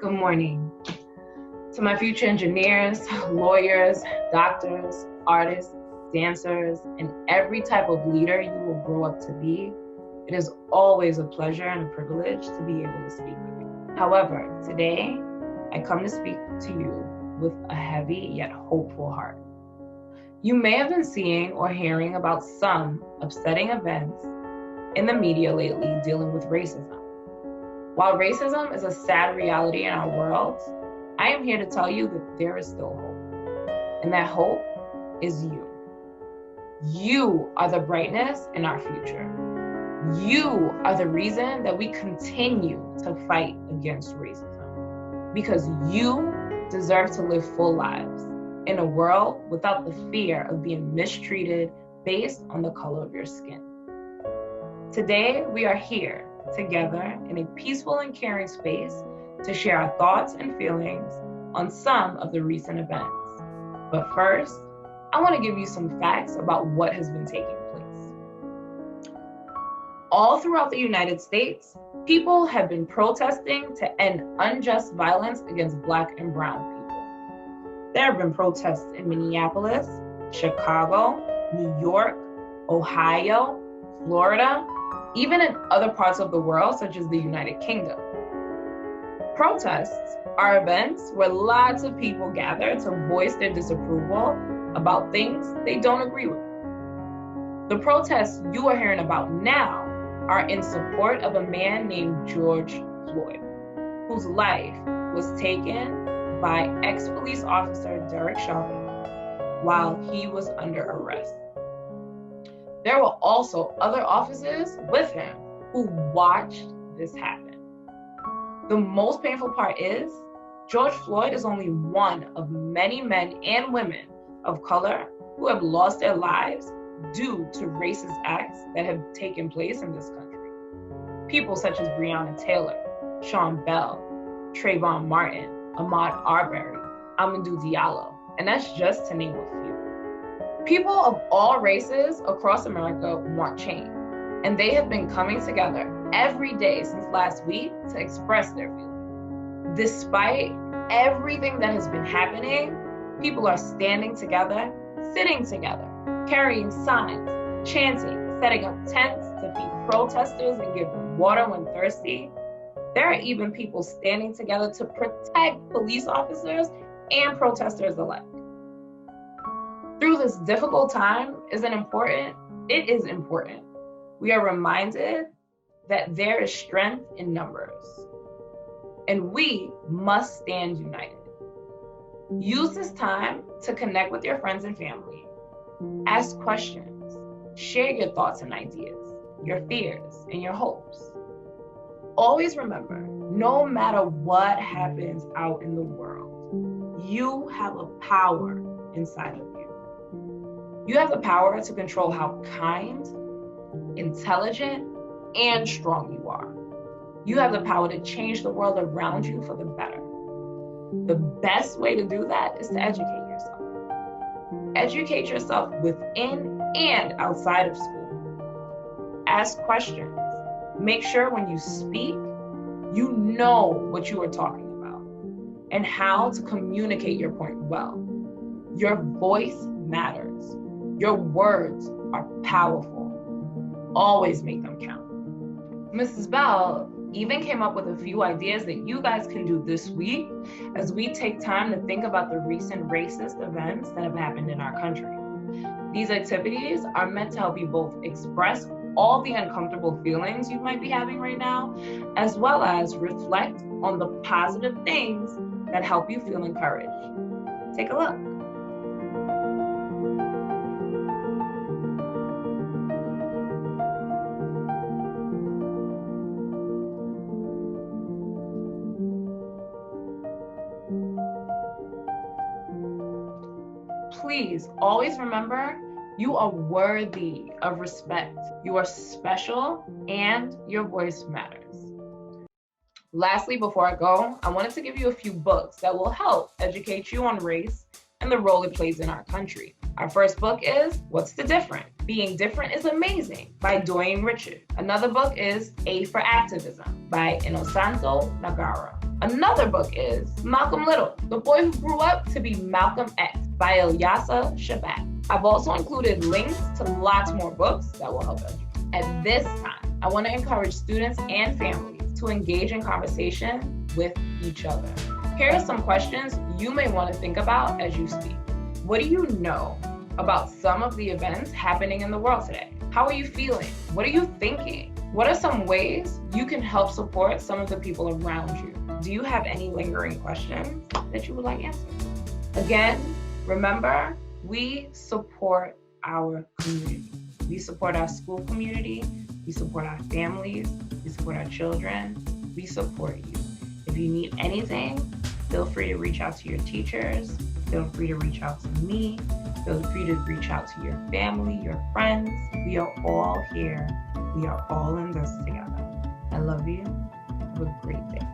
Good morning. To my future engineers, lawyers, doctors, artists, dancers, and every type of leader you will grow up to be, it is always a pleasure and a privilege to be able to speak with you. However, today, I come to speak to you with a heavy yet hopeful heart. You may have been seeing or hearing about some upsetting events in the media lately dealing with racism. While racism is a sad reality in our world, I am here to tell you that there is still hope. And that hope is you. You are the brightness in our future. You are the reason that we continue to fight against racism. Because you deserve to live full lives in a world without the fear of being mistreated based on the color of your skin. Today, we are here together in a peaceful and caring space to share our thoughts and feelings on some of the recent events. But first, I want to give you some facts about what has been taking place. All throughout the United States, people have been protesting to end unjust violence against Black and brown people. There have been protests in Minneapolis, Chicago, New York, Ohio, Florida, even in other parts of the world, such as the United Kingdom. Protests are events where lots of people gather to voice their disapproval about things they don't agree with. The protests you are hearing about now are in support of a man named George Floyd, whose life was taken by ex-police officer Derek Chauvin while he was under arrest. There were also other officers with him who watched this happen. The most painful part is, George Floyd is only one of many men and women of color who have lost their lives due to racist acts that have taken place in this country. People such as Breonna Taylor, Sean Bell, Trayvon Martin, Ahmaud Arbery, Amadou Diallo, and that's just to name a few. People of all races across America want change, and they have been coming together every day since last week to express their feelings. Despite everything that has been happening, people are standing together, sitting together, carrying signs, chanting, setting up tents to feed protesters and give them water when thirsty. There are even people standing together to protect police officers and protesters alike. Through this difficult time, it is important. We are reminded that there is strength in numbers, and we must stand united. Use this time to connect with your friends and family. Ask questions, share your thoughts and ideas, your fears and your hopes. Always remember, no matter what happens out in the world, you have a power inside of you. You have the power to control how kind, intelligent, and strong you are. You have the power to change the world around you for the better. The best way to do that is to educate yourself. Educate yourself within and outside of school. Ask questions. Make sure when you speak, you know what you are talking about and how to communicate your point well. Your voice matters. Your words are powerful. Always make them count. Mrs. Bell even came up with a few ideas that you guys can do this week as we take time to think about the recent racist events that have happened in our country. These activities are meant to help you both express all the uncomfortable feelings you might be having right now, as well as reflect on the positive things that help you feel encouraged. Take a look. Please always remember, you are worthy of respect. You are special and your voice matters. Lastly, before I go, I wanted to give you a few books that will help educate you on race and the role it plays in our country. Our first book is What's the Different? Being Different is Amazing by Dwayne Richard. Another book is A for Activism by Innocence Nagara. Another book is Malcolm Little, The Boy Who Grew Up to Be Malcolm X by Ilyasa Shabbat. I've also included links to lots more books that will help educate. At this time, I want to encourage students and families to engage in conversation with each other. Here are some questions you may want to think about as you speak. What do you know about some of the events happening in the world today? How are you feeling? What are you thinking? What are some ways you can help support some of the people around you? Do you have any lingering questions that you would like answered? Again, remember, we support our community. We support our school community. We support our families. We support our children. We support you. If you need anything, feel free to reach out to your teachers. Feel free to reach out to me. Feel free to reach out to your family, your friends. We are all here. We are all in this together. I love you. Have a great day.